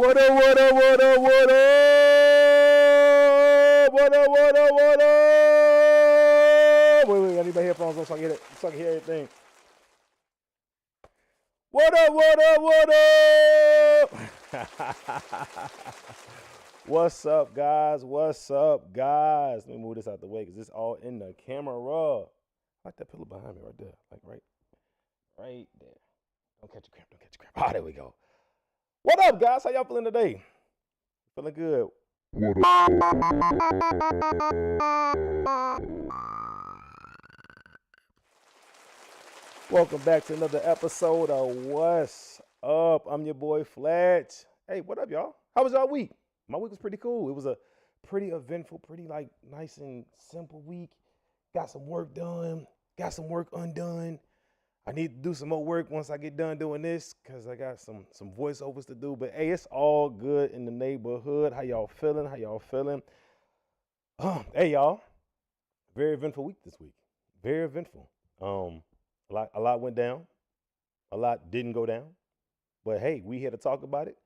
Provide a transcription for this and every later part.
What up, what up, what up, what up? What up, what up, what up? Wait, I need my headphones on so I can hear everything. What up, what up, what up? What's up, guys? What's up, guys? Let me move this out the way because it's all in the camera. I like that pillow behind me right there. Like right there. Don't catch a cramp, Ah, there we go. What up, guys? How y'all feeling today? Feeling good. Welcome back to another episode of What's Up. I'm your boy Fletch. Hey, what up, y'all? How was y'all week? My week was pretty cool. It was a pretty eventful, pretty nice and simple week. Got some work done, got some work undone. I need to do some more work once I get done doing this because I got some voiceovers to do. But hey, it's all good in the neighborhood. How y'all feeling? Hey, y'all. Very eventful week this week. Very eventful. A lot went down. A lot didn't go down. But hey, we here to talk about it.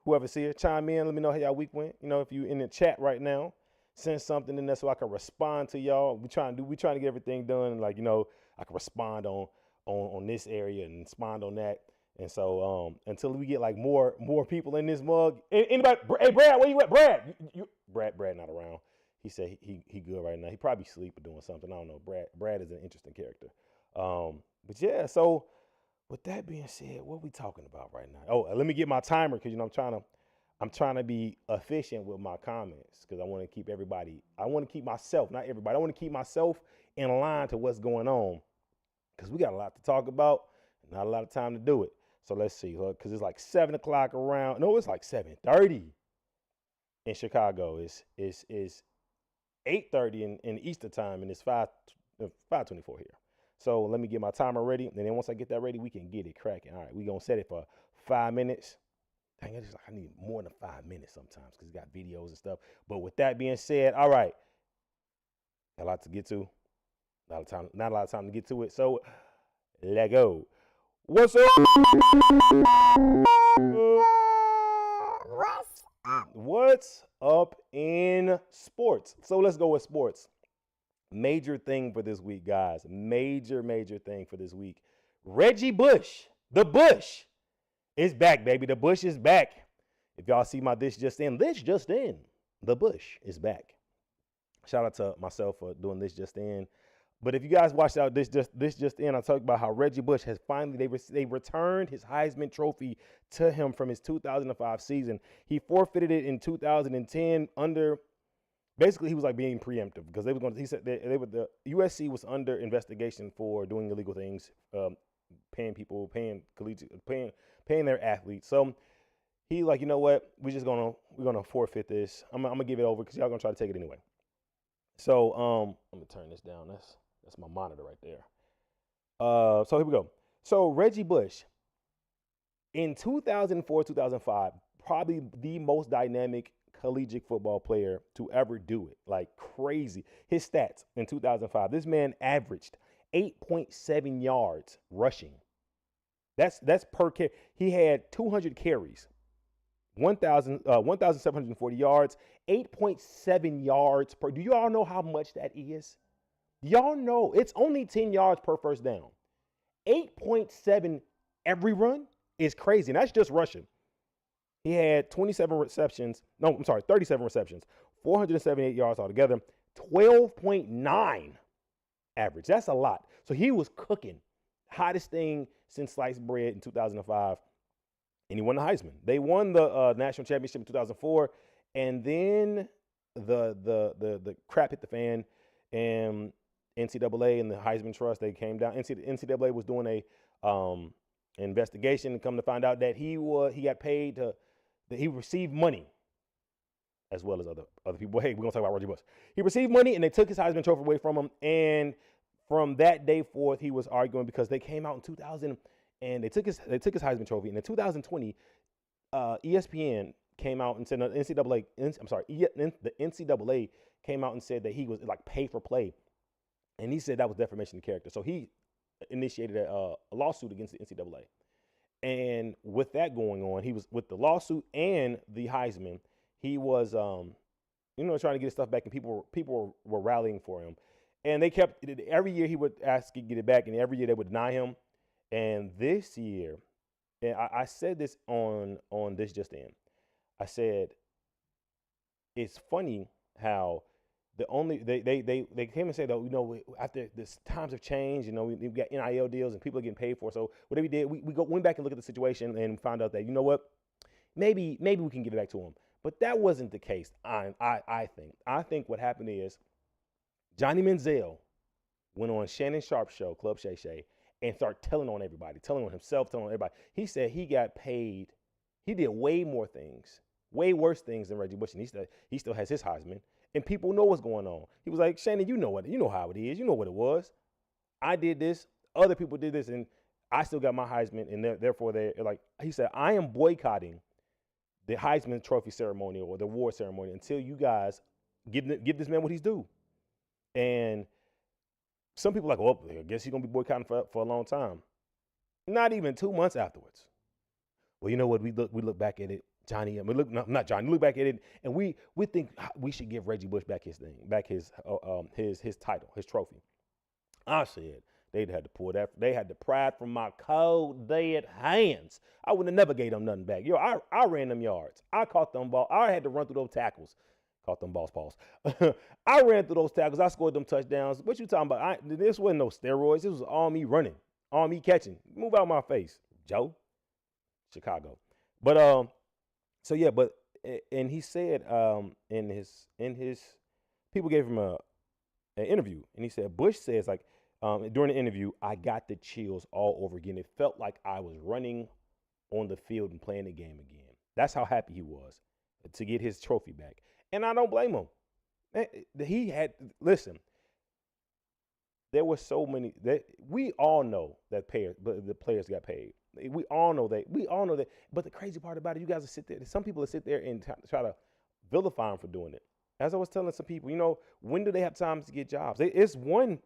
Whoever's here, chime in. Let me know how y'all week went. You know, if you in the chat right now, send something in there so I can respond to y'all. We trying to get everything done. Like, you know, I can respond on this area and respond on that. And so until we get like more people in this mug. Anybody? Hey, Brad, where you at? Brad, Brad not around. He said he good right now. He probably sleep or doing something. I don't know. Brad is an interesting character. But yeah. So with that being said, what are we talking about right now? Oh, let me get my timer because you know I'm trying to be efficient with my comments because I want to keep myself, not everybody. I want to keep myself in line to what's going on because we got a lot to talk about and not a lot of time to do it. So let's see, because it's like 7 o'clock around. No, it's like 7:30 in Chicago. It's 8:30 in Eastern time, and it's 5:24 here. So let me get my timer ready, and then once I get that ready, we can get it cracking. All right, we're going to set it for 5 minutes. Dang, I need more than 5 minutes sometimes because it's got videos and stuff. But with that being said, all right, a lot to get to. Not a lot of time to get to it. So let go. What's up? What's up in sports? So let's go with sports. Major thing for this week, guys. Major thing for this week. Reggie Bush, the Bush, is back, baby. The Bush is back. If y'all see my This Just In, the Bush is back. Shout out to myself for doing This Just In. But if you guys watched out This Just In, I talked about how Reggie Bush has finally, they returned his Heisman Trophy to him from his 2005 season. He forfeited it in 2010 basically he was like being preemptive because he said the USC was under investigation for doing illegal things, paying their athletes. So he like, you know what, we're gonna forfeit this. I'm gonna give it over because y'all gonna try to take it anyway. So let me turn this down. That's my monitor right there. So here we go. So Reggie Bush in 2004, 2005, probably the most dynamic collegiate football player to ever do it. Like crazy. His stats in 2005, this man averaged 8.7 yards rushing. That's per carry. He had 200 carries, 1,740 yards, 8.7 yards per. Do you all know how much that is? Y'all know it's only 10 yards per first down. 8.7 every run is crazy. And that's just rushing. He had 37 receptions, 478 yards altogether, 12.9 average. That's a lot. So he was cooking. Hottest thing since sliced bread in 2005. And he won the Heisman. They won the national championship in 2004. And then the crap hit the fan. And NCAA and the Heisman Trust, they came down. NCAA was doing a investigation and come to find out that he got paid that he received money as well as other people. Hey, we're going to talk about Reggie Bush. He received money and they took his Heisman Trophy away from him. And from that day forth, he was arguing because they came out in 2000 and they took his Heisman Trophy. And in 2020, ESPN came out and said the NCAA came out and said that he was like pay for play. And he said that was defamation of character. So he initiated a lawsuit against the NCAA. And with that going on, he was with the lawsuit and the Heisman. He was, trying to get his stuff back, and people were rallying for him. And they kept every year he would ask to get it back, and every year they would deny him. And this year, and I said this on this just in, I said it's funny how they came and said, oh, after this times have changed, we've got NIL deals and people are getting paid for it. So whatever we did, went back and looked at the situation and found out that, you know what, maybe we can give it back to him. But that wasn't the case. I think what happened is Johnny Manziel went on Shannon Sharp's show, Club Shay Shay, and started telling on everybody, telling on himself, telling on everybody. He said he got paid. He did way more things, way worse things than Reggie Bush, and he still has his Heisman. And people know what's going on. He was like, Shannon, you know how it is. You know what it was. I did this. Other people did this, and I still got my Heisman. And therefore, they're like, he said, I am boycotting the Heisman Trophy ceremony or the award ceremony until you guys give this man what he's due. And some people are like, well, I guess he's gonna be boycotting for a long time. Not even 2 months afterwards. Well, you know what? We look back at it. Johnny, not Johnny. Look back at it, and we think we should give Reggie Bush back his title, his trophy. I said they had to pull that. They had to pry it from my cold dead hands. I would have never gave them nothing back. I ran them yards. I caught them ball. I had to run through those tackles. Caught them balls, pause. I ran through those tackles. I scored them touchdowns. What you talking about? This wasn't no steroids. This was all me running, all me catching. Move out my face, Joe. Chicago, but So yeah, and he said in his people gave him an interview, and he said Bush says like during the interview, I got the chills all over again. It felt like I was running on the field and playing the game again. That's how happy he was to get his trophy back, and I don't blame him. Listen. There were so many that we all know that the players got paid. We all know that. But the crazy part about it, you guys will sit there. Some people will sit there and try to vilify him for doing it. As I was telling some people, when do they have time to get jobs? It's one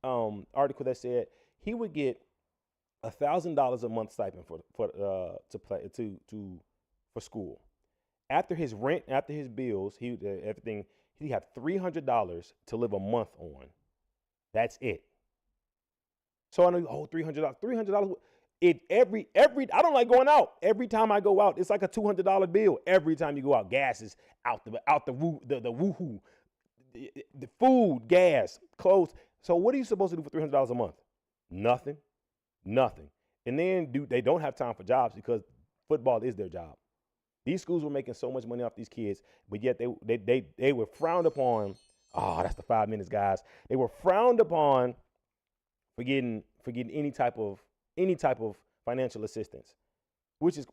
article that said he would get $1,000 a month stipend for school. After his rent, after his bills, everything, he had $300 to live a month on. That's it. So I know, $300. $300. I don't like going out. Every time I go out, it's like a $200 bill. Every time you go out, gas is out the woohoo, the food, gas, clothes. So what are you supposed to do for $300 a month? Nothing. And then they don't have time for jobs because football is their job. These schools were making so much money off these kids, but yet they were frowned upon. Oh, that's the 5 minutes, guys. They were frowned upon for getting any type of financial assistance,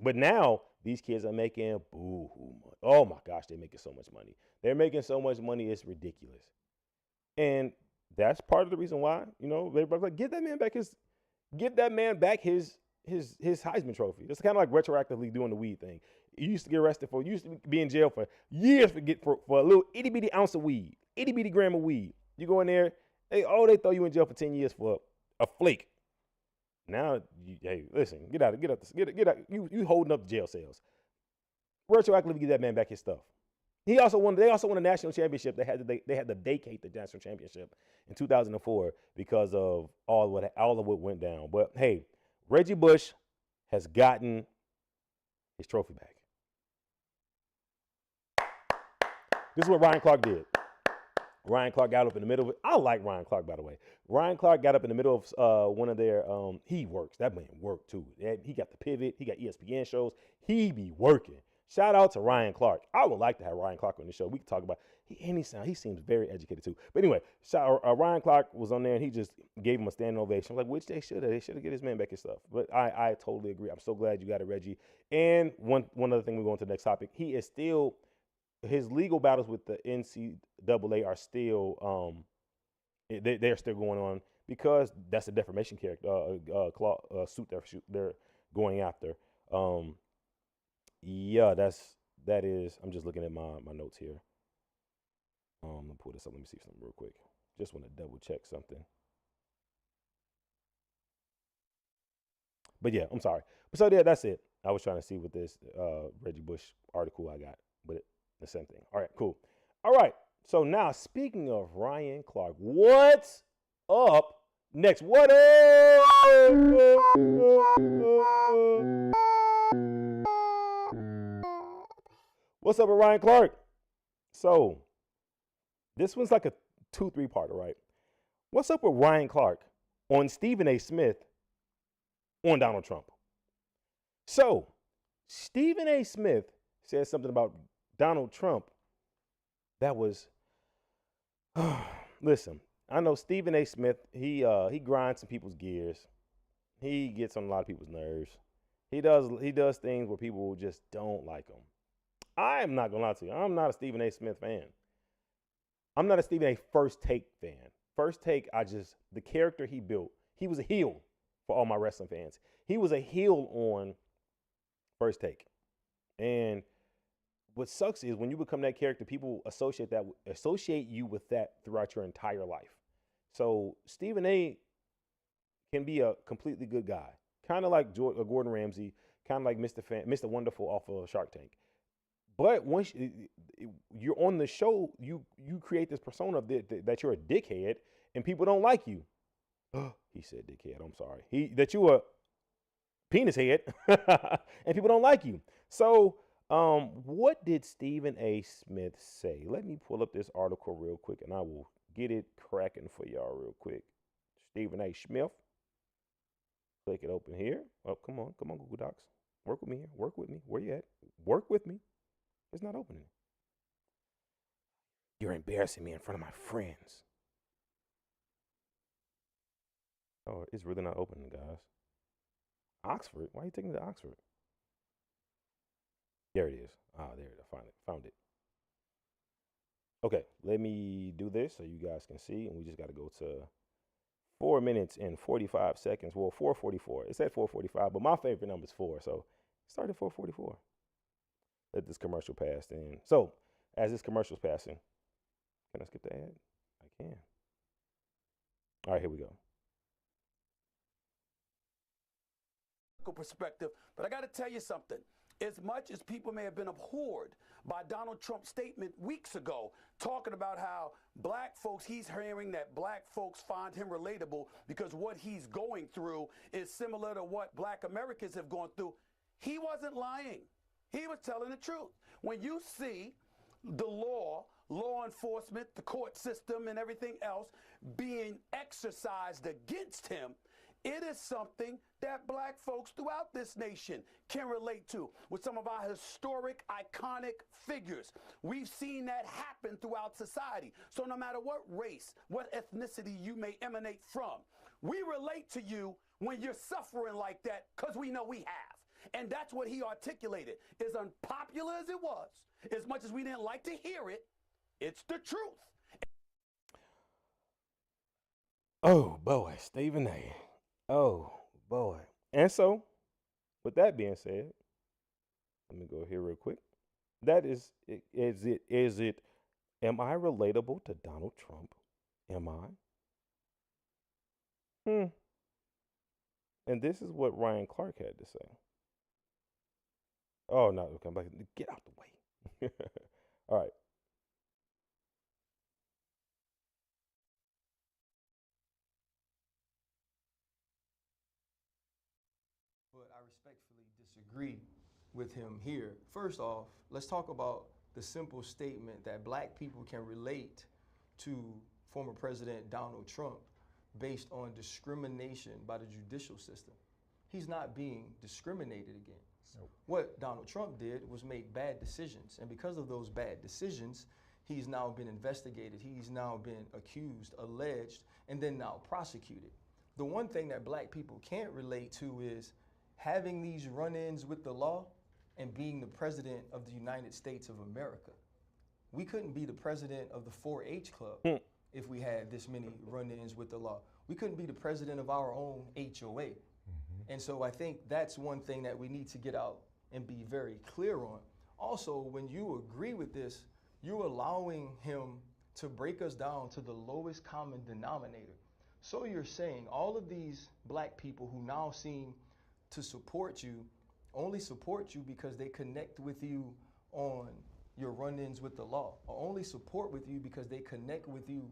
but now these kids are making boo-hoo money. Oh my gosh, they're making so much money. They're making so much money, it's ridiculous. And that's part of the reason why, everybody's like, give that man back his Heisman trophy. It's kind of like retroactively doing the weed thing. You used to get arrested you used to be in jail for years for a little itty bitty ounce of weed, itty bitty gram of weed. You go in there, they throw you in jail for 10 years for a flake. Now, hey, listen, get out. You holding up jail cells. Retroactively give that man back his stuff. They also won a national championship. They had to vacate the national championship in 2004 because of all of what went down. But hey, Reggie Bush has gotten his trophy back. This is what Ryan Clark did. Ryan Clark got up in the middle of it. I like Ryan Clark, by the way. Ryan Clark got up in the middle of one of their, he works. That man worked too. He got the pivot. He got ESPN shows. He be working. Shout out to Ryan Clark. I would like to have Ryan Clark on the show. We can talk about, he seems very educated too. But anyway, Ryan Clark was on there and he just gave him a standing ovation. Like, which they should have. They should have get his man back his stuff. But I totally agree. I'm so glad you got it, Reggie. And one other thing, we're going to the next topic. He is still, his legal battles with the NCAA are still, they're still going on because that's a defamation suit they're going after. That is. I'm just looking at my notes here. Let me pull this up. Let me see something real quick. Just want to double check something. But yeah, I'm sorry. So yeah, that's it. I was trying to see what this Reggie Bush article I got, but the same thing. All right, cool. All right. So now, speaking of Ryan Clark, what's up next? What up? What's up with Ryan Clark? So this one's like a 2-3-parter, right? What's up with Ryan Clark on Stephen A. Smith on Donald Trump? So Stephen A. Smith said something about Donald Trump that was, listen, I know Stephen A. Smith, he grinds some people's gears. He gets on a lot of people's nerves. He does things where people just don't like him. I am not gonna lie to you. I'm not a Stephen A. Smith fan. I'm not a Stephen A. First Take fan. First Take, the character he built, he was a heel for all my wrestling fans. He was a heel on First Take. And what sucks is when you become that character, people associate you with that throughout your entire life. So Stephen A. can be a completely good guy, kind of like Gordon Ramsay, kind of like Mr. Wonderful off of Shark Tank. But once you're on the show, you create this persona that you're a dickhead and people don't like you. He said dickhead. I'm sorry. That you a penis head and people don't like you. So what did Stephen A. Smith say? Let me pull up this article real quick and I will get it cracking for y'all real quick. Stephen A. Smith. Click it open here. Oh, come on, Google Docs. Work with me here. Work with me. Where you at? Work with me. It's not opening. You're embarrassing me in front of my friends. Oh, it's really not opening, guys. Oxford? Why are you taking me to Oxford? There it is. Ah, there it is. I found it. Okay, let me do this so you guys can see. And we just got to go to 4 minutes and 45 seconds. Well, 4:44. It said 4:45, but my favorite number is 4. So start at 4:44. Let this commercial pass in. So as this commercial's passing, can I skip the ad? I can. All right, here we go. Perspective, but I got to tell you something. As much as people may have been abhorred by Donald Trump's statement weeks ago, talking about how black folks, he's hearing that black folks find him relatable because what he's going through is similar to what black Americans have gone through. He wasn't lying. He was telling the truth. When you see the law enforcement, the court system, and everything else being exercised against him, it is something that black folks throughout this nation can relate to with some of our historic, iconic figures. We've seen that happen throughout society. So no matter what race, what ethnicity you may emanate from, we relate to you when you're suffering like that because we know we have. And that's what he articulated. As unpopular as it was, as much as we didn't like to hear it, it's the truth. Oh, boy, Stephen A. Oh, boy. And so, with that being said, let me go here real quick. That is it, am I relatable to Donald Trump? Am I? And this is what Ryan Clark had to say. Oh, no, come back. Get out the way. All right. But I respectfully disagree with him here. First off, let's talk about the simple statement that black people can relate to former President Donald Trump based on discrimination by the judicial system. He's not being discriminated against. Nope. What Donald Trump did was make bad decisions, and because of those bad decisions, he's now been investigated, he's now been accused, alleged, and then now prosecuted. The one thing that black people can't relate to is having these run-ins with the law and being the president of the United States of America. We couldn't be the president of the 4-H Club if we had this many run-ins with the law. We couldn't be the president of our own HOA. And so I think that's one thing that we need to get out and be very clear on. Also, when you agree with this, you're allowing him to break us down to the lowest common denominator. So you're saying all of these black people who now seem to support you only support you because they connect with you on your run-ins with the law, or only support with you because they connect with you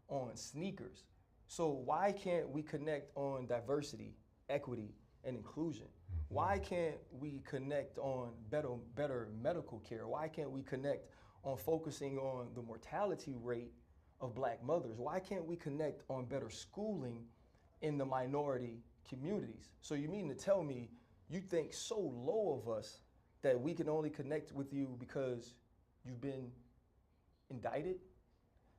on sneakers. So why can't we connect on diversity, equity, and inclusion? Why can't we connect on better medical care? Why can't we connect on focusing on the mortality rate of black mothers? Why can't we connect on better schooling in the minority communities? So you mean to tell me you think so low of us that we can only connect with you because you've been indicted?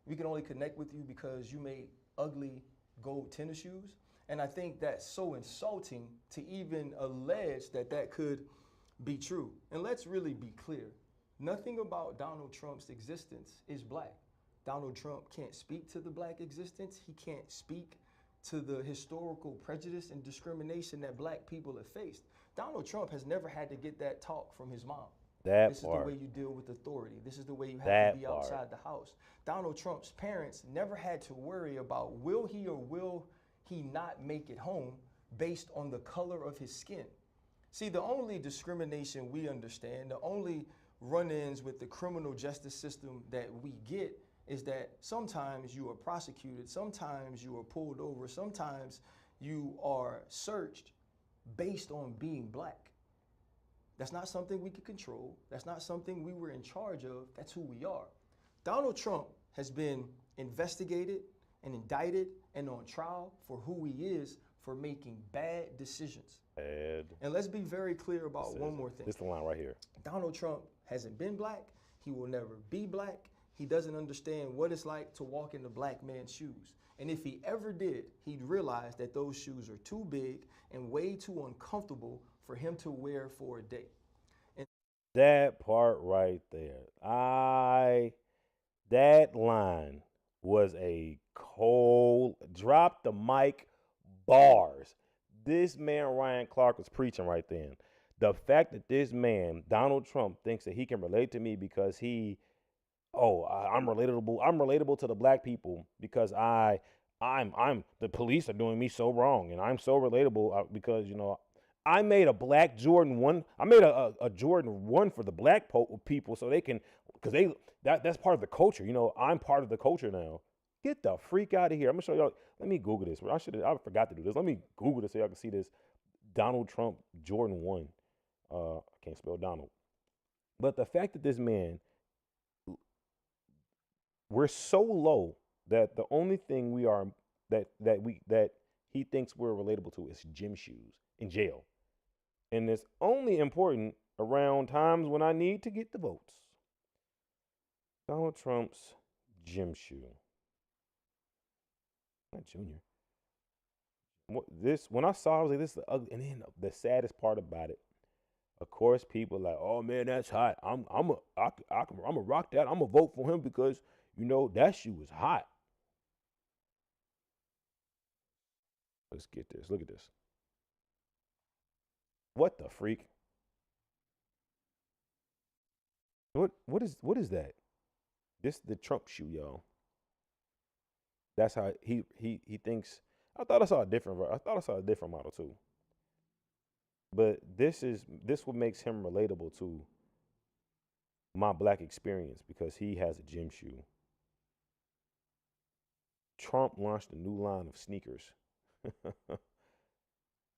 We can only connect with you because you made ugly gold tennis shoes? And I think that's so insulting to even allege that that could be true. And let's really be clear. Nothing about Donald Trump's existence is black. Donald Trump can't speak to the black existence. He can't speak to the historical prejudice and discrimination that black people have faced. Donald Trump has never had to get that talk from his mom. This is the way you deal with authority. This is the way you have to be outside the house. Donald Trump's parents never had to worry about will he or will he not make it home based on the color of his skin. See, the only discrimination we understand, the only run-ins with the criminal justice system that we get is that sometimes you are prosecuted, sometimes you are pulled over, sometimes you are searched based on being black. That's not something we can control. That's not something we were in charge of. That's who we are. Donald Trump has been investigated and indicted and on trial for who he is for making bad decisions. And let's be very clear about one more thing. This is the line right here. Donald Trump hasn't been black. He will never be black. He doesn't understand what it's like to walk in the black man's shoes. And if he ever did, he'd realize that those shoes are too big and way too uncomfortable for him to wear for a day. And that part right there, that line was a cold, drop the mic bars. This man, Ryan Clark, was preaching right then. The fact that this man, Donald Trump, thinks that he can relate to me because I'm relatable to the black people because the police are doing me so wrong and I'm so relatable because, I made a black Jordan 1. I made a Jordan 1 for the black people so they can, because that's part of the culture. I'm part of the culture now. Get the freak out of here. I'm going to show y'all. Let me Google this. I forgot to do this. Let me Google this so y'all can see this. Donald Trump Jordan 1. I can't spell Donald. But the fact that this man, we're so low that the only thing we are that he thinks we're relatable to is gym shoes in jail. And it's only important around times when I need to get the votes. Donald Trump's gym shoe. Not junior. When I saw it, I was like, this is the ugly. And then the saddest part about it, of course, people are like, oh man, that's hot. I'm a rock that. I'm gonna vote for him because that shoe is hot. Let's get this. Look at this. What the freak? What is that? This is the Trump shoe, y'all. That's how he thinks. I thought I saw a different model too. But this what makes him relatable to my black experience because he has a gym shoe. Trump launched a new line of sneakers.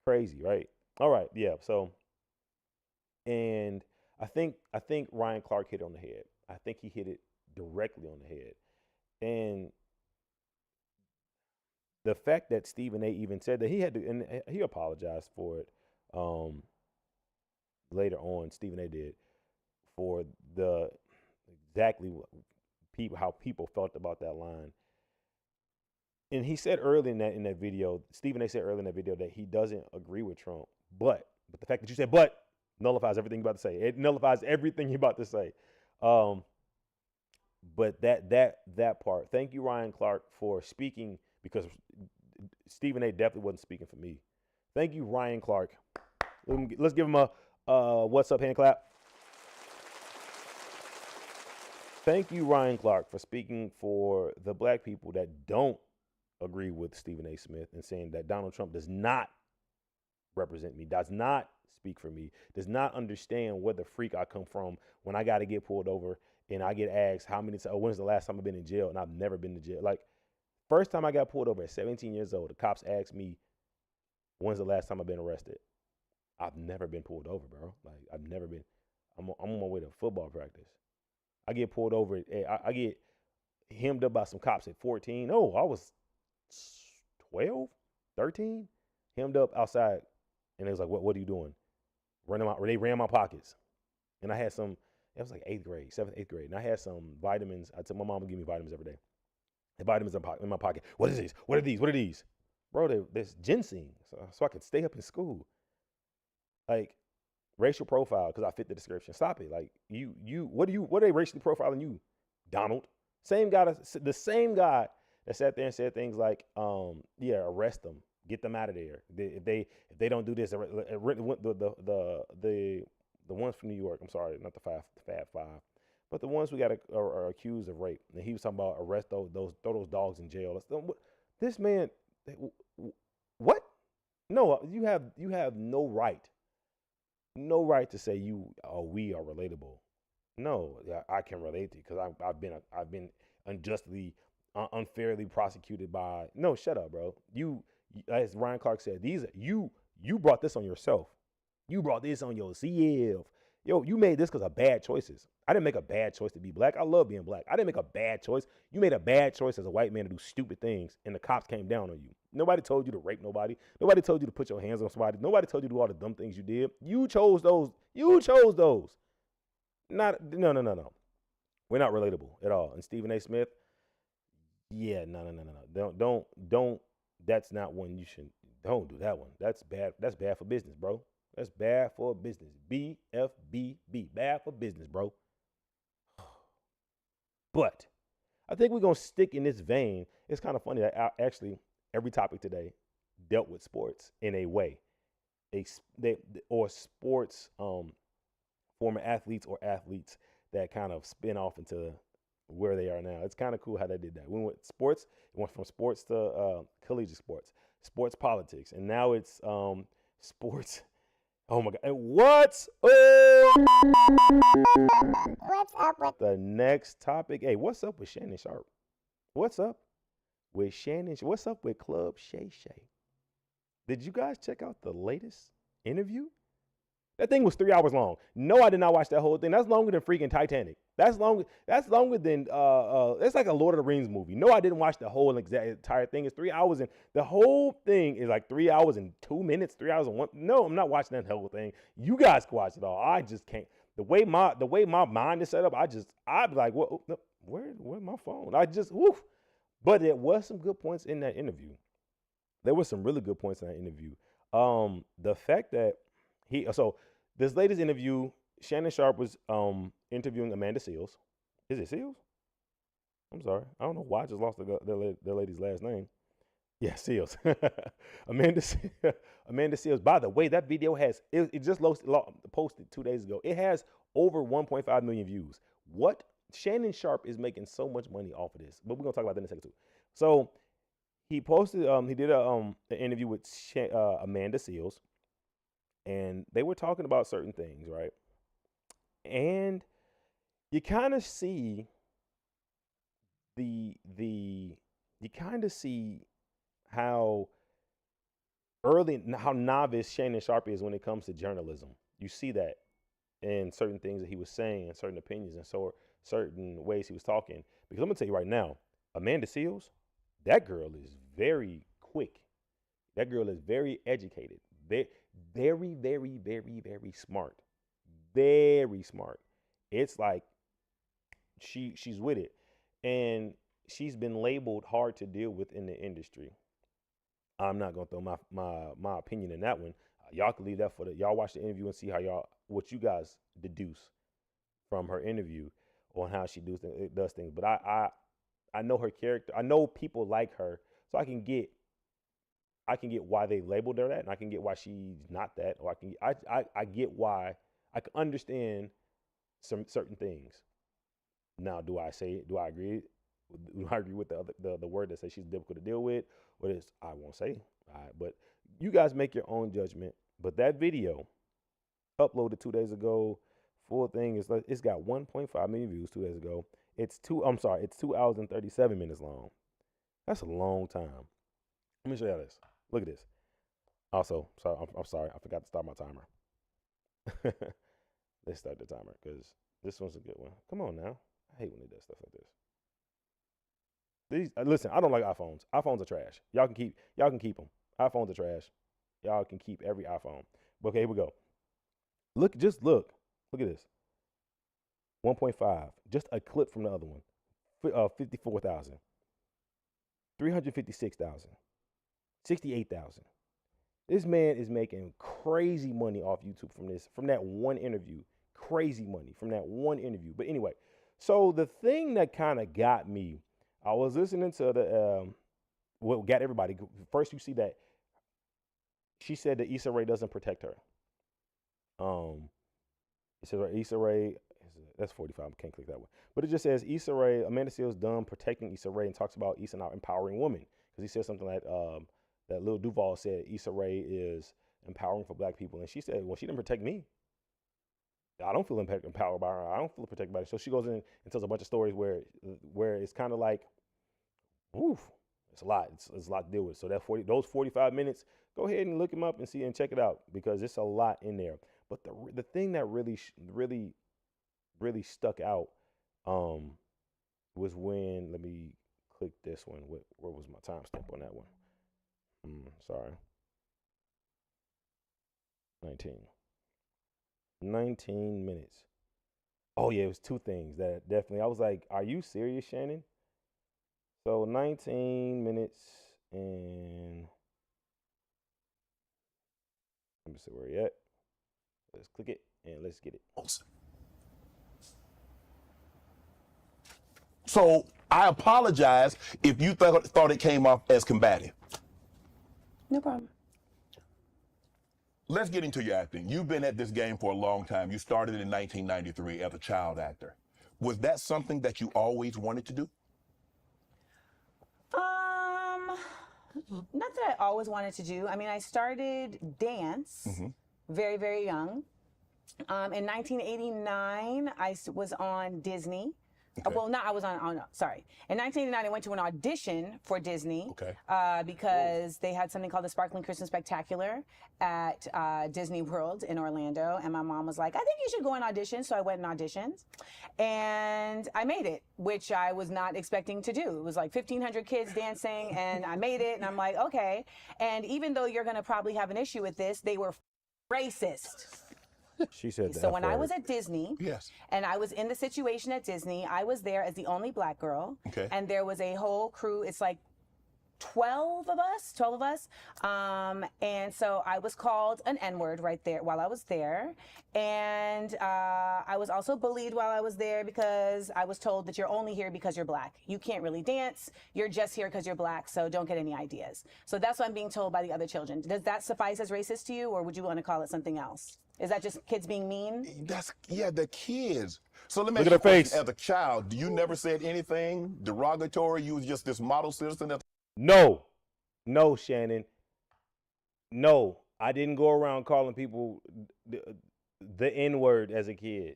Crazy, right? All right, yeah. So, and I think Ryan Clark hit it on the head. I think he hit it directly on the head. And the fact that Stephen A. even said that he had to, and he apologized for it later on, Stephen A. did, for how people felt about that line. And he said early in that video, Stephen A. said early in that video that he doesn't agree with Trump. But the fact that you said but nullifies everything you're about to say. It nullifies everything you're about to say. But that part. Thank you, Ryan Clark, for speaking, because Stephen A. definitely wasn't speaking for me. Thank you, Ryan Clark. Let's give him a what's up hand clap. Thank you, Ryan Clark, for speaking for the black people that don't agree with Stephen A. Smith and saying that Donald Trump does not represent me, does not speak for me, does not understand where the freak I come from when I got to get pulled over and I get asked how many times, when's the last time I've been in jail, and I've never been to jail. Like, first time I got pulled over at 17 years old, the cops asked me, when's the last time I've been arrested? I've never been pulled over, bro. Like, I've never been. I'm on my way to football practice. I get pulled over. I get hemmed up by some cops at 14. No, I was 12, 13, hemmed up outside. And they was like, what are you doing? They ran my pockets. And I had some, it was like 8th grade, 7th, 8th grade. And I had some vitamins. I told my mom to give me vitamins every day. The vitamins in my pocket. What is these? What are these? What are these? Bro, there's ginseng. So I could stay up in school. Like, racial profile, because I fit the description. Stop it. Like, what are they racially profiling you, Donald? The same guy that sat there and said things like, yeah, arrest them, get them out of there. If they don't do this, the ones from New York. I'm sorry, not the Fab Five, but the ones who are accused of rape. And he was talking about arrest throw those dogs in jail. This man, what? No, you have no right. No right to say we are relatable. No, I can relate to you because I've been unjustly, unfairly prosecuted by. No, shut up, bro. You, as Ryan Clark said, you brought this on yourself. You brought this on yourself. Yo, you made this because of bad choices. I didn't make a bad choice to be black. I love being black. I didn't make a bad choice. You made a bad choice as a white man to do stupid things, and the cops came down on you. Nobody told you to rape nobody. Nobody told you to put your hands on somebody. Nobody told you to do all the dumb things you did. You chose those. You chose those. No. We're not relatable at all. And Stephen A. Smith, yeah, no. Don't. That's not one you should. Don't do that one. That's bad. That's bad for business, bro. That's bad for business. BFBB. Bad for business, bro. But I think we're going to stick in this vein. It's kind of funny that actually every topic today dealt with sports in a way. Or sports, former athletes or athletes that kind of spin off into where they are now. It's kind of cool how they did that. We went sports. It went from sports to collegiate sports politics. And now it's sports. Oh my God. And what's up with the next topic? Hey, what's up with Shannon Sharpe? What's up with Shannon? What's up with Club Shay Shay? Did you guys check out the latest interview? That thing was 3 hours long. No, I did not watch that whole thing. That's longer than freaking Titanic. That's longer than it's like a Lord of the Rings movie. No, I didn't watch the whole entire thing. It's 3 hours, and the whole thing is like 3 hours and 2 minutes, 3 hours and one. No, I'm not watching that whole thing. You guys can watch it all. I just can't. The way my mind is set up, I'd be like, what? Where's my phone? Woof. But there was some good points in that interview. There were some really good points in that interview. The fact that this latest interview, Shannon Sharpe was interviewing Amanda Seales. Is it Seales? I'm sorry. I don't know why I just lost the lady's last name. Yeah, Seales. Amanda Seales. By the way, that video it just posted 2 days ago. It has over 1.5 million views. What? Shannon Sharpe is making so much money off of this. But we're going to talk about that in a second too. So he posted, he did an interview with Amanda Seales. And they were talking about certain things, right? And you kind of see how novice Shannon Sharpe is when it comes to journalism. You see that in certain things that he was saying, and certain opinions, and certain ways he was talking. Because I'm gonna tell you right now, Amanda Seales, that girl is very quick. That girl is very educated. Very, very, very, very, very smart. Very smart. It's like she's with it. And she's been labeled hard to deal with in the industry. I'm not gonna throw my opinion in that one. Y'all can leave that for y'all watch the interview and see what you guys deduce from her interview on how she does things. But I know her character. I know people like her, so I can get why they labeled her that, and I can get why she's not that, or I get why. I can understand some certain things. Now, do I agree? Do I agree with the word that says she's difficult to deal with? What is I won't say. But you guys make your own judgment But that video uploaded 2 days ago, full thing is like it's got 1.5 million views 2 days ago. It's 2 hours and 37 minutes long. That's a long time. Let me show you this. Look at this. Also, I'm sorry, I forgot to start my timer. Let's start the timer because this one's a good one. Come on now. I hate when they do stuff like this. Listen, I don't like iPhones. iPhones are trash. Y'all can keep them. iPhones are trash. Y'all can keep every iPhone. But okay, here we go. Look at this. 1.5. Just a clip from the other one. 54,000. 356,000. 68,000. This man is making crazy money off YouTube from that one interview. Crazy money from that one interview. But anyway, so the thing that kind of got me, I was listening to the what got everybody. First, you see that she said that Issa Rae doesn't protect her. It says Issa Rae, that's 45. I can't click that one. But it just says Issa Rae, Amanda Seales done protecting Issa Rae and talks about Issa not empowering women. Because he said something like that Lil Duval said Issa Rae is empowering for black people. And she said, well, she didn't protect me. I don't feel empowered by her. I don't feel protected by her. So she goes in and tells a bunch of stories where it's kind of like, oof, it's a lot. It's a lot to deal with. So those 45 minutes, go ahead and look them up and see and check it out because it's a lot in there. But the thing that really stuck out was when, let me click this one. Where was my timestamp on that one? Sorry. 19 minutes. Oh yeah, it was two things that definitely, I was like, are you serious, Shannon? So 19 minutes and let me see where he at. Let's click it and let's get it. So I apologize if you thought it came off as combative. No problem. Let's get into your acting. You've been at this game for a long time. You started in 1993 as a child actor. Was that something that you always wanted to do? Not that I always wanted to do. I mean, I started dance very, very young. In 1989, I was on Disney. Okay. Well, not I was sorry. In 1989, I went to an audition for Disney because they had something called the Sparkling Christmas Spectacular at Disney World in Orlando. And my mom was like, I think you should go and audition. So I went and auditioned. And I made it, which I was not expecting to do. It was like 1,500 kids dancing, and I made it. And I'm like, okay. And even though you're going to probably have an issue with this, they were racist. She said that. So when I was at Disney, Yes. and I was in the situation at Disney, I was there as the only black girl. Okay. And there was a whole crew. It's like 12 of us. And so I was called an N-word right there while I was there. And I was also bullied while I was there because I was told that you're only here because you're black. You can't really dance. You're just here because you're black. So don't get any ideas. So that's what I'm being told by the other children. Does that suffice as racist to you, or would you want to call it something else? Is that just kids being mean? The kids. So let me Look ask at you her a question. face. As a child, you never said anything derogatory? You was just this model citizen? No, Shannon. No, I didn't go around calling people the N-word as a kid.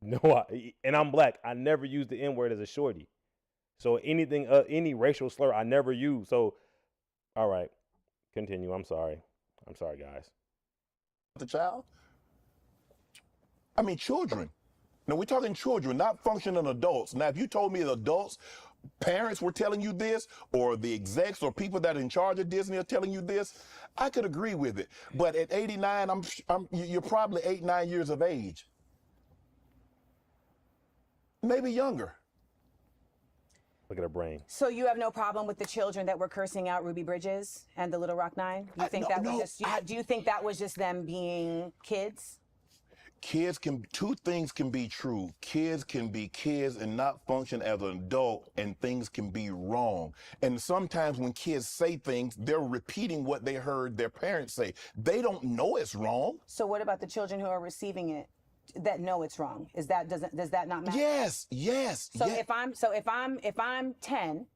No, and I'm black. I never used the N-word as a shorty. So anything, any racial slur, I never used. So, all right, continue. I'm sorry, guys. The child? I mean, children. Now, we're talking children, not functioning adults. Now, if you told me the adults, parents were telling you this, or the execs or people that are in charge of Disney are telling you this, I could agree with it. But at 89, you're probably 8, 9 years of age. Maybe younger. Look at her brain. So you have no problem with the children that were cursing out Ruby Bridges and the Little Rock Nine? You think do you think that was just them being kids? Two things can be true. Kids can be kids and not function as an adult, and things can be wrong. And sometimes when kids say things, they're repeating what they heard their parents say. They don't know it's wrong. So what about the children who are receiving it that know it's wrong? Does that not matter? Yes. So if I'm 10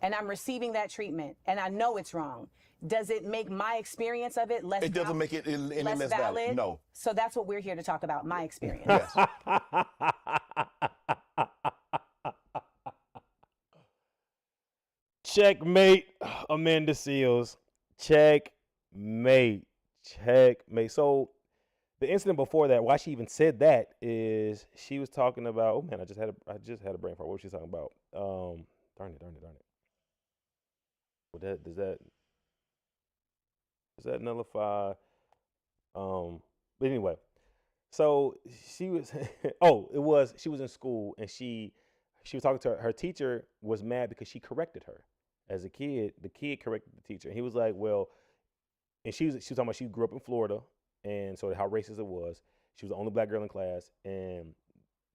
and I'm receiving that treatment and I know it's wrong, does it make my experience of it less It doesn't make it any less valid. No. So that's what we're here to talk about, my experience. Yes. Checkmate, Amanda Seales. Checkmate. Checkmate. So the incident before that, why she even said that is she was talking about, oh man, I just had a brain fart. What was she talking about? Darn it. Well, does that nullify? But anyway, so she was she was in school and she was talking to her teacher was mad because she corrected her. As a kid, the kid corrected the teacher. And he was like, well, and she was talking about she grew up in Florida and so how racist it was. She was the only black girl in class and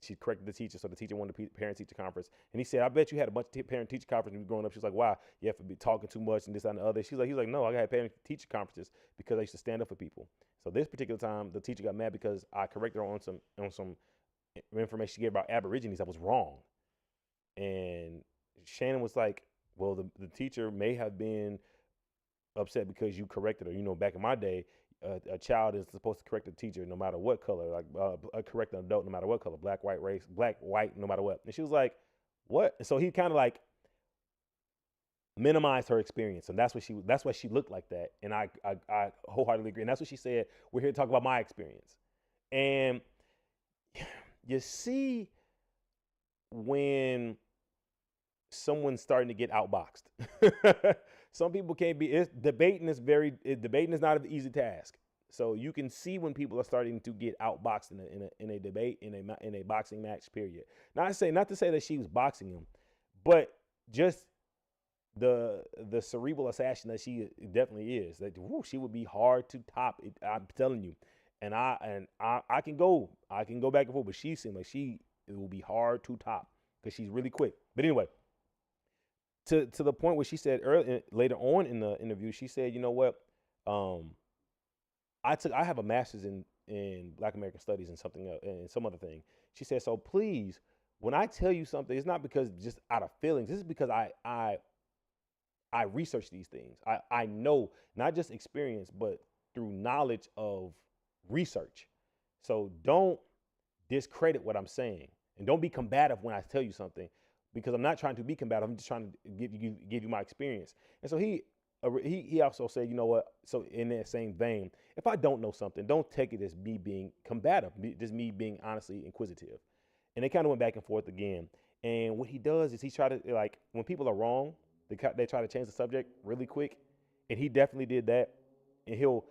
she corrected the teacher. So the teacher wanted a parent-teacher conference. And he said, I bet you had a bunch of parent-teacher conferences when you were growing up. She was like, why? You have to be talking too much and this and the other. He was like, no, I had parent-teacher conferences because I used to stand up for people. So this particular time, the teacher got mad because I corrected her on some information she gave about Aborigines that was wrong. And Shannon was like, well, the teacher may have been upset because you corrected her. You know, back in my day, a child is supposed to correct the teacher no matter what color, like correct an adult no matter what color, black, white, race, black, white, no matter what. And she was like, what? And so he kind of like minimized her experience. And that's why she looked like that. And I wholeheartedly agree. And that's what she said. We're here to talk about my experience. And you see when someone's starting to get outboxed. Some people can't be. Debating is not an easy task. So you can see when people are starting to get outboxed in a debate in a boxing match. Period. Not to say that she was boxing him, but just the cerebral assassin that she definitely is. That she would be hard to top. I'm telling you. And I can go back and forth, but she seemed like it will be hard to top because she's really quick. But anyway. To the point where she said later on in the interview, she said, you know what, I have a master's in Black American Studies and something else, and some other thing. She said, so please, when I tell you something, it's not because just out of feelings. This is because I research these things. I know, not just experience, but through knowledge of research. So don't discredit what I'm saying, and don't be combative when I tell you something. Because I'm not trying to be combative. I'm just trying to give you my experience. And so he also said, you know what? So in that same vein, if I don't know something, don't take it as me being combative, just me being honestly inquisitive. And they kind of went back and forth again. And what he does is he try to, like, when people are wrong, they try to change the subject really quick. And he definitely did that. And he'll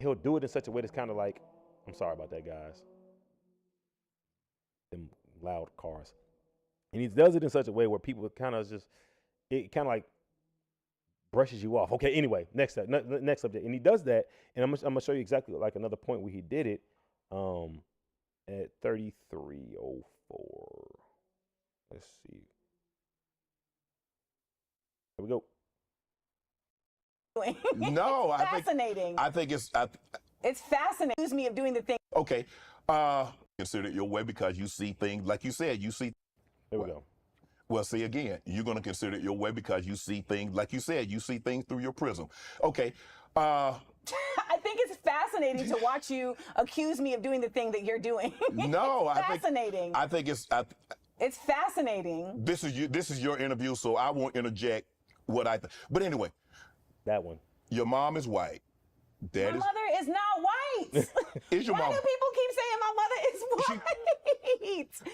do it in such a way that's kind of like, I'm sorry about that, guys. Them loud cars. And he does it in such a way where people kind of like brushes you off. Okay, anyway, next subject. And he does that, and I'm gonna show you exactly like another point where he did it at 33:04. Let's see. Here we go. No, fascinating. I think it's fascinating. Excuse me of doing the thing. Okay. Consider it your way because you see things, like you said, you see. There we go. Well, see, again, you're going to consider it your way because you see things, like you said, you see things through your prism. Okay. I think it's fascinating to watch you accuse me of doing the thing that you're doing. No, fascinating. I think it's fascinating. This is your interview, so I won't interject what I think. But anyway. That one. Your mom is white. My mother is not white. Is your Why mom? do people keep saying my mother is white?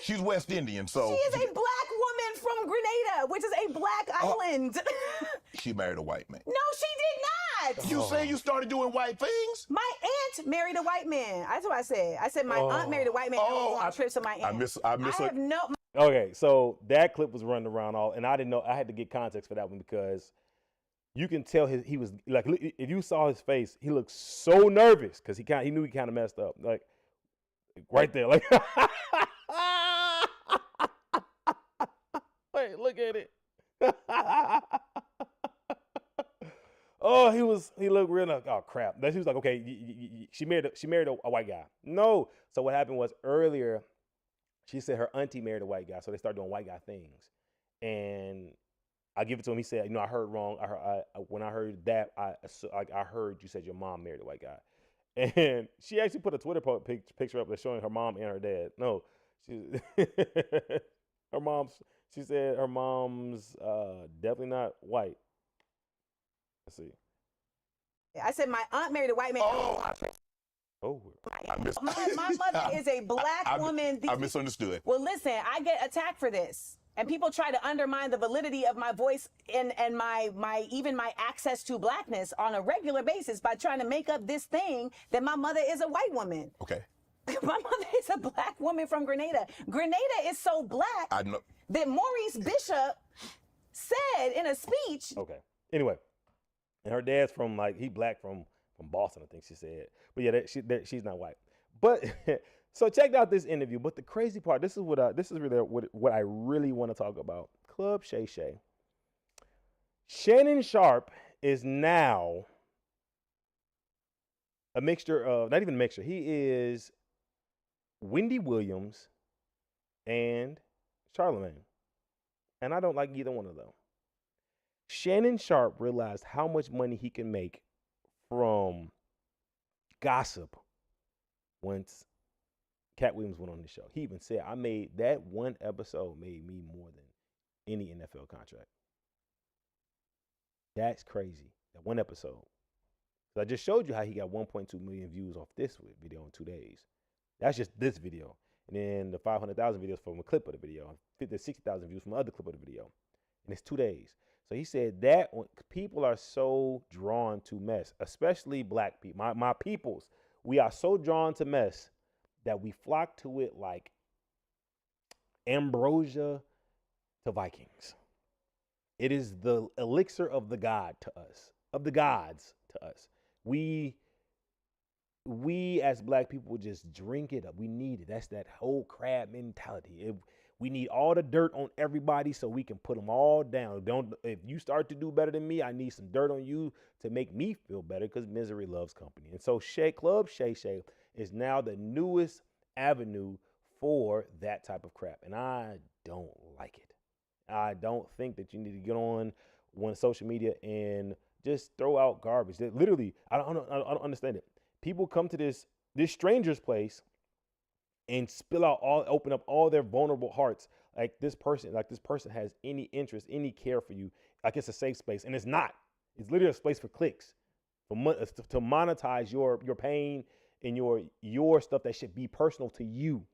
She's West Indian, so. She is a black woman from Grenada, which is a black island. She married a white man. No, she did not. You say you started doing white things? My aunt married a white man. That's what I said. I said my aunt married a white man. On trips with my aunt. I have no. Okay, so that clip was running around all, and I didn't know. I had to get context for that one because you can tell he was like, if you saw his face, he looked so nervous because he knew he kind of messed up, like right there, like. Wait, look at it. Oh, he looked real. Oh crap! Then she was like, okay, she married a white guy. No, so what happened was earlier, she said her auntie married a white guy, so they started doing white guy things, and I give it to him. He said, I heard wrong. When I heard that, I heard you said your mom married a white guy. And she actually put a Twitter picture up that's showing her mom and her dad. No, her mom's. She said her mom's definitely not white. Let's see. I said my aunt married a white man. Oh. My mother is a black woman. I misunderstood. Well, listen, I get attacked for this. And people try to undermine the validity of my voice and even my access to blackness on a regular basis by trying to make up this thing that my mother is a white woman. Okay. My mother is a black woman from Grenada. Grenada is so black that Maurice Bishop said in a speech. Okay. Anyway, and her dad's from he black from Boston, I think she said. But yeah, she's not white. But so check out this interview. But the crazy part, this is really what I really want to talk about. Club Shay Shay. Shannon Sharpe is now a mixture of, not even a mixture. He is Wendy Williams and Charlamagne. And I don't like either one of them. Shannon Sharpe realized how much money he can make from gossip once Cat Williams went on the show. He even said, that one episode made me more than any NFL contract. That's crazy. That one episode. So I just showed you how he got 1.2 million views off this video in 2 days. That's just this video. And then the 500,000 videos from a clip of the video. 50 to 60,000 views from another clip of the video. And it's 2 days. So he said that people are so drawn to mess, especially black people. My peoples, we are so drawn to mess that we flock to it like ambrosia to Vikings. It is the elixir of the god to us, of the gods to us. We as black people just drink it up. We need it. That's that whole crab mentality. We need all the dirt on everybody so we can put them all down. If you start to do better than me, I need some dirt on you to make me feel better because misery loves company. And so Club Shay Shay is now the newest avenue for that type of crap. And I don't like it. I don't think that you need to get on social media and just throw out garbage. That literally, I don't understand it. People come to this stranger's place and open up all their vulnerable hearts. Like this person has any interest, any care for you. Like it's a safe space, and it's not. It's literally a space for clicks, to monetize your pain and your stuff that should be personal to you.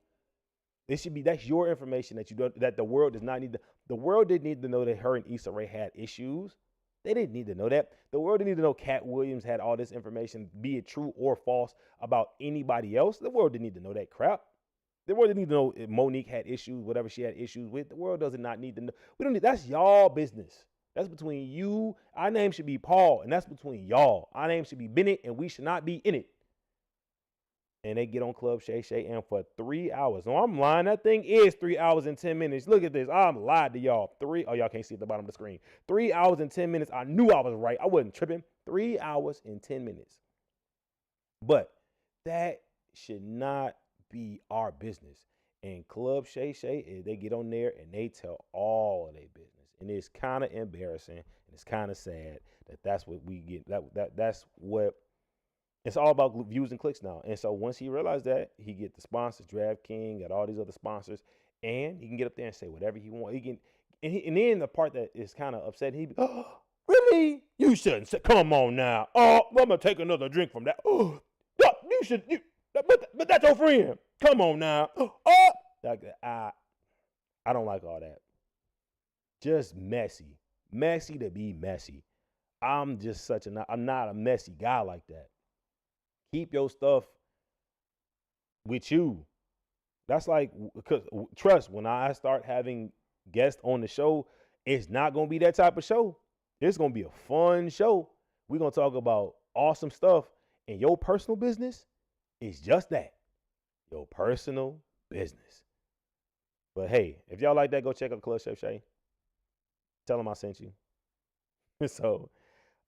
That's your information that the world does not need. The world didn't need to know that her and Issa Rae had issues. They didn't need to know that. The world didn't need to know Cat Williams had all this information, be it true or false, about anybody else. The world didn't need to know that crap. The world didn't need to know if Monique had issues, whatever she had issues with. The world does not need to know. That's y'all business. That's between you. Our name should be Paul, and that's between y'all. Our name should be Bennett, and we should not be in it. And they get on Club Shay Shay, and for 3 hours. No, I'm lying. That thing is 3 hours and 10 minutes. Look at this. I'm lied to y'all. Y'all can't see at the bottom of the screen. 3 hours and 10 minutes. I knew I was right. I wasn't tripping. 3 hours and 10 minutes. But that should not be our business. And Club Shay Shay, they get on there and they tell all of their business. And it's kind of embarrassing and it's kind of sad that's what we get. That's what it's all about, views and clicks now. And so once he realized that, he get the sponsors, DraftKings, got all these other sponsors, and he can get up there and say whatever he wants. And then the part that is kind of upsetting, he be, oh, really? You shouldn't say, come on now. Oh, I'm gonna take another drink from that. Oh, you should. But that's your friend. Come on now. Oh, I don't like all that. Just messy to be messy. I'm not a messy guy like that. Keep your stuff with you. That's like, because trust, when I start having guests on the show, it's not going to be that type of show. It's going to be a fun show. We're going to talk about awesome stuff. And your personal business is just that. Your personal business. But hey, if y'all like that, go check out Club Shay Shay. Tell them I sent you. So,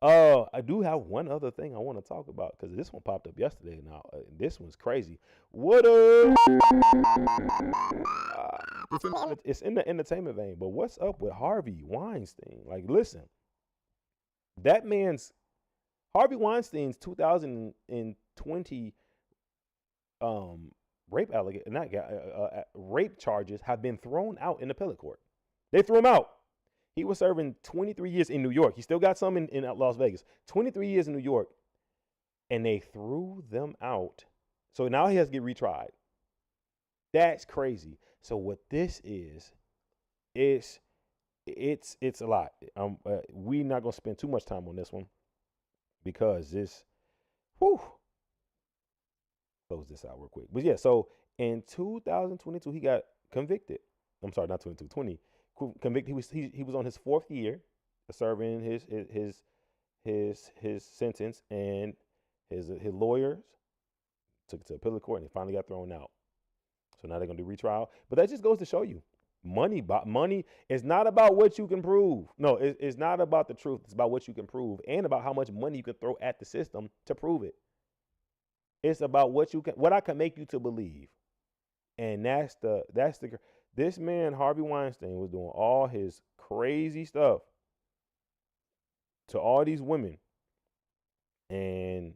I do have one other thing I want to talk about because this one popped up yesterday. Now, this one's crazy. What up? it's in the entertainment vein. But what's up with Harvey Weinstein? Like, listen, that man's Harvey Weinstein's 2020 rape charges have been thrown out in appellate court. They threw him out. He was serving 23 years in New York. He still got some in Las Vegas. 23 years in New York, and they threw them out. So now he has to get retried. That's crazy. So what this is it's a lot. We're not gonna spend too much time on this one because this, whew. Close this out real quick. But yeah, so in 2022 he got convicted. I'm sorry, not 22, 20. Convicted. He was on his 4th year of serving his sentence, and his lawyers took it to appellate court, and he finally got thrown out. So now they're gonna do retrial. But that just goes to show you, money is not about what you can prove. No, it's not about the truth. It's about what you can prove, and about how much money you can throw at the system to prove it. It's about what I can make you to believe, and that's the. This man Harvey Weinstein was doing all his crazy stuff to all these women, and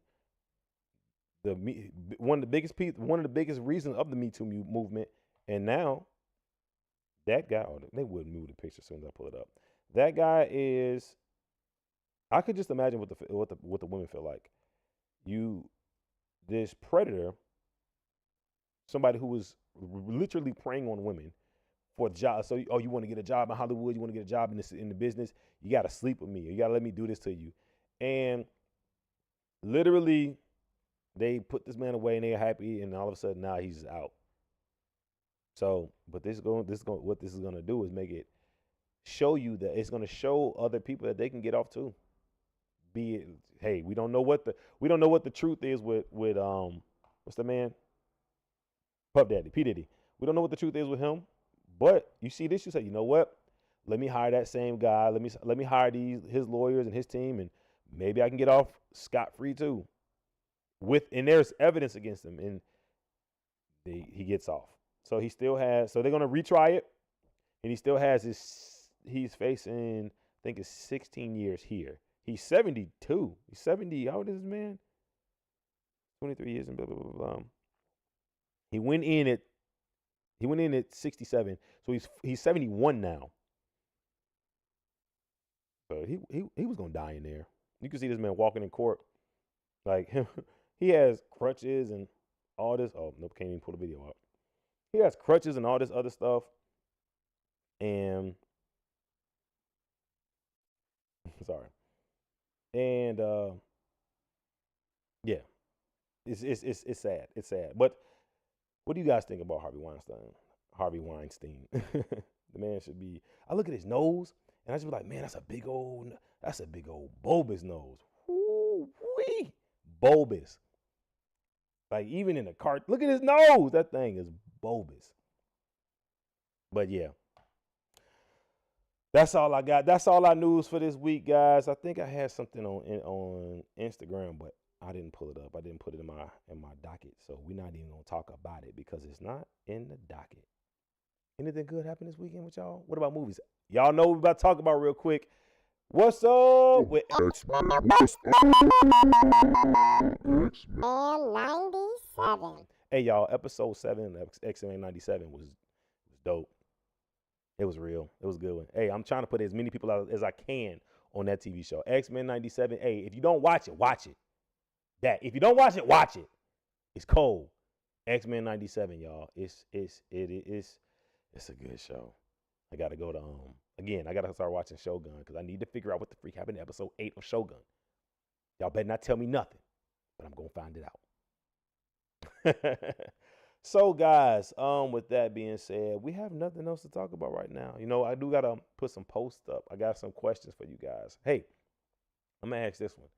one of the biggest reasons of the Me Too movement. And now that guy, they wouldn't move the picture as soon as I pull it up. That guy is. I could just imagine what the women feel like. This predator, somebody who was literally preying on women for a job. So, you want to get a job in Hollywood? You want to get a job in the business? You got to sleep with me. You got to let me do this to you. And literally, they put this man away, and they're happy. And all of a sudden, now he's out. So, but what this is going to do is make it show you that it's going to show other people that they can get off too. Be it, hey, we don't know what the truth is with what's the man? Puff Daddy, P. Diddy. We don't know what the truth is with him. But you see this, you say, you know what? Let me hire that same guy. Let me hire his lawyers and his team, and maybe I can get off scot-free too. And there's evidence against him, and he gets off. So he still has. So they're gonna retry it, and he still has he's facing, I think it's 16 years here. He's 72. He's 70. How old is this man? 23 years and blah blah blah blah. He went in at 67. So he's 71 now. So he was gonna die in there. You can see this man walking in court, like him. He has crutches and all this. Oh nope, can't even pull the video up. He has crutches and all this other stuff, and sorry, and yeah, it's sad. It's sad. But what do you guys think about Harvey Weinstein? The man should be. I look at his nose, and I just be like, man, that's a big old bulbous nose. Woo-wee, bulbous. Like even in the cart, look at his nose. That thing is bulbous. But yeah, that's all I got. That's all our news for this week, guys. I think I had something on Instagram, but I didn't pull it up. I didn't put it in my docket, so we're not even gonna talk about it because it's not in the docket. Anything good happened this weekend with y'all? What about movies? Y'all know what we're about to talk about real quick. What's up with X-Men 97? Hey y'all, episode 7 of X-Men 97 was dope. It was real. It was a good one. Hey, I'm trying to put as many people out as I can on that TV show. X-Men 97. Hey, if you don't watch it, watch it. If you don't watch it, watch it. It's cold. X-Men 97, y'all. It's a good show. I gotta go to I gotta start watching Shogun because I need to figure out what the freak happened in episode 8 of Shogun. Y'all better not tell me nothing, but I'm gonna find it out. So guys, with that being said, we have nothing else to talk about right now. You know, I do gotta put some posts up. I got some questions for you guys. Hey, I'm gonna ask this one.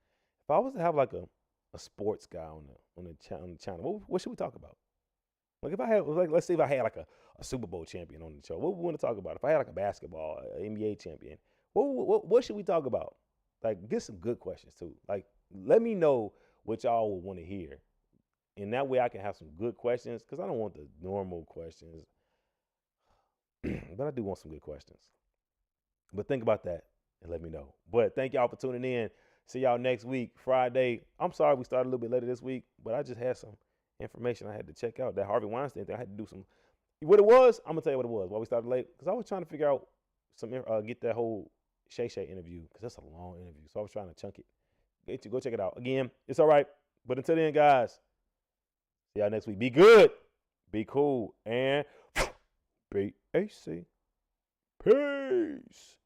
If I was to have like a sports guy on the channel, what should we talk about? Like if I had, let's say if I had like a Super Bowl champion on the show, what would we want to talk about? If I had like a basketball, NBA champion, what should we talk about? Like get some good questions too. Like let me know what y'all would want to hear. And that way I can have some good questions because I don't want the normal questions. but I do want some good questions. But think about that and let me know. But thank y'all for tuning in. See y'all next week, Friday. I'm sorry we started a little bit later this week, but I just had some information I had to check out. That Harvey Weinstein thing, I had to do some. What it was, I'm going to tell you what it was. Why we started late? Because I was trying to figure out get that whole Shay Shay interview, because that's a long interview. So I was trying to chunk it. Go check it out. Again, it's all right. But until then, guys, see y'all next week. Be good, be cool, and be AC. Peace.